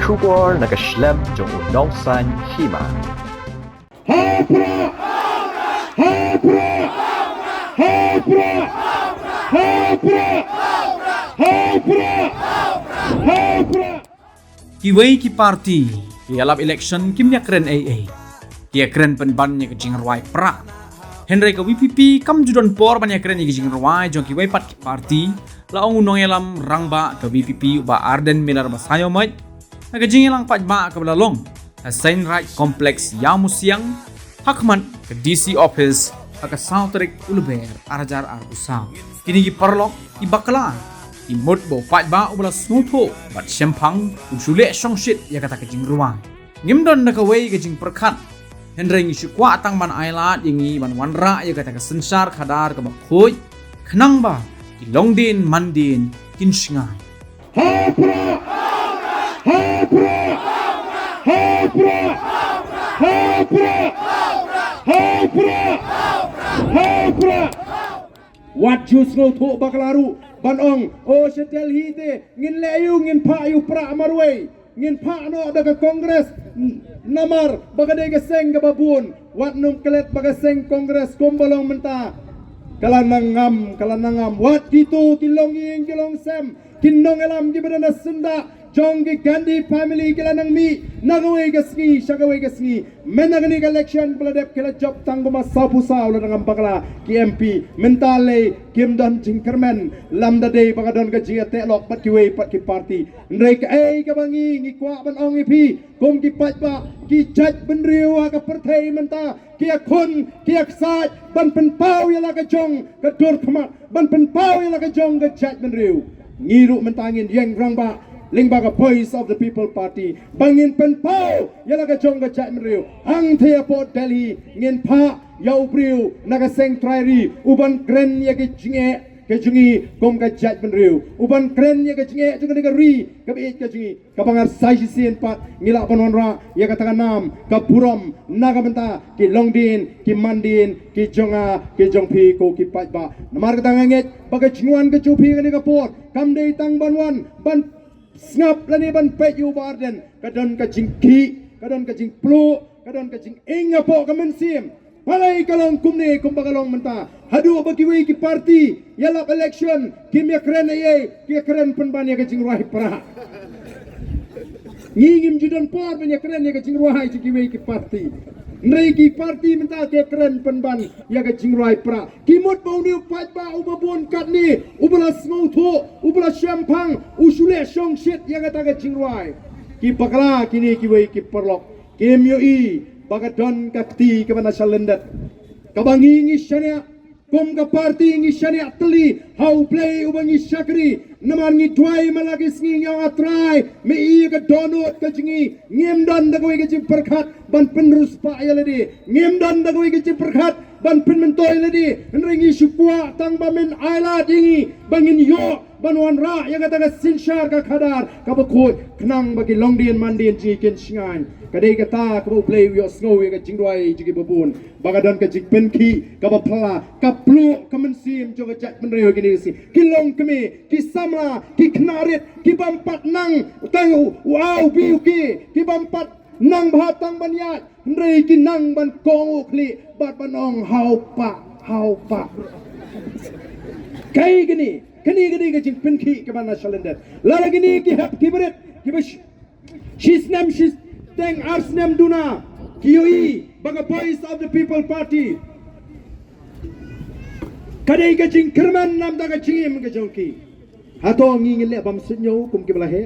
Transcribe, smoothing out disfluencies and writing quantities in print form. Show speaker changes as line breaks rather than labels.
Shubor nakaslem jong unongsan hima.
Hapra! Hapra! Hapra! Hapra! Hapra! Hapra!
Kiway ki party, ki alap election kimnya keren AA. Kia keren penbannya ke jingerwai pra. Henry ke WPP kam judan por banyak keren ke jingerwai jong kiway pat ki party. Laong unong elam rangba ke WPP uba Arden Miller basayo mai. Ke jingelang pat ba ke belalong. Sain right complex Yamusiang Hakman ke DC office ke Southrick Ulber Arjar Arusang. Kini ki perlok ibakla. Imut bo pat ba ubala snuto bat sempang usule songshit ya kata kejing ruang ngimdon na kawai kejing perkat hendreng isu kwa atang man ailat yangi man wanra ya kata ke sensar kadar ke bakhoy kenang ba ilongdin mandin kinsngai
Hapra! Hapra! Hapra! Hapra! Hapra! Hapra! What you snow to bakalaru banong o setel hite ngin leyu ngin pa yu pra marway ngin pa no daga kongres namar bagade ga seng ga babun wat num kelet baga seng kongres kombalong menta kalanangam wat gitu kilong ing kilong sem kinong elam gibana sunda jong gi gandhi family kilanang mi nagaway gasngi shagaway gasngi menagani election bladep kila job tangguma sapusa ulah ngam bakala ki MP mentale kimdon jingkermen lamda day bagadon ga jia telok pat kiway pat ki party ndrek ai ka bangi ngi kwa ban ong ipi kom ki pat ba ki jaj benriwa ka perthai menta ki akun ki aksaj ban pen pau ya la ka jong ka dur khamat ban pen pau ya la ka jong ga jaj benriu ngiru mentangin yang rangba Lingbaga Voice of the People Party bangin pen pau yala ka jong ka chat mriu ang thea port Delhi ngin pha yau priu naga seng trairi uban kren ya ke jinge ke jungi kom ka chat mriu uban kren ya ke jinge jung ka ri ka be ka jungi ka bangar sai sien pat ngila panonra ya ka tanganam ka purom naga benta ki longdin ki mandin ki jonga ki jongpi ko ki pat ba namar ka tanganget baga jingwan ka chupi ka port kam dei tang banwan ban Snap lani ban peju barden kadon kajing ki kadon kajing plu kadon kajing inga po kamen sim palai kalong kumne kumbagalong menta hadu bagi wei ki party yalap election kimya keren ye ki keren penbanya kajing ruai pra ngingim judon por banya keren ye kajing ruai ki wei ki party Nregi party menta ke keren penban ya ke jingrai pra kimut bau ni pat ba ubabon kat ni ubala smau tho ubala champang usule song shit ya ke ta ke jingrai ki bakla kini ki wei ki perlok kim yo i bagadon kakti ke bana salendat kabangi ngi shania kom ka party ngi shania teli how play ubangi shakri namar ngi twai malagi sngi yang atrai me i ka donut ka jingi ngem dan da ko ke jing perkhat ban penrus pa yaladi ngem dan da ko ke jing perkhat ban pen mentoy ladi nringi supua tang bamen aila dingi bangin yo banwan ra yang kata ka sinshar ka khadar ka bakoi knang bagi longdien mandien ji ken shingan kadai kata ka play yo snow ka jingdwai ji babun bagadan ka jing penki ka bapla ka plu ka mensim jo ka jat menreo kini si kilong kemi ki samla ki knarit ki bampat nang tang wow biuki ki bampat nang bhatang banyat ndrei ki nang ban kong ukli bat banong hau pa kai gini kani ke jing penki ke bana salendet lara gini ki hap kibret ki bash shisnam shis teng arsnam duna kioi baga voice of the people party kadai ke jing kerman nam daga jingim ke jongki hato ngi ngile bam sunyo kum ki bala he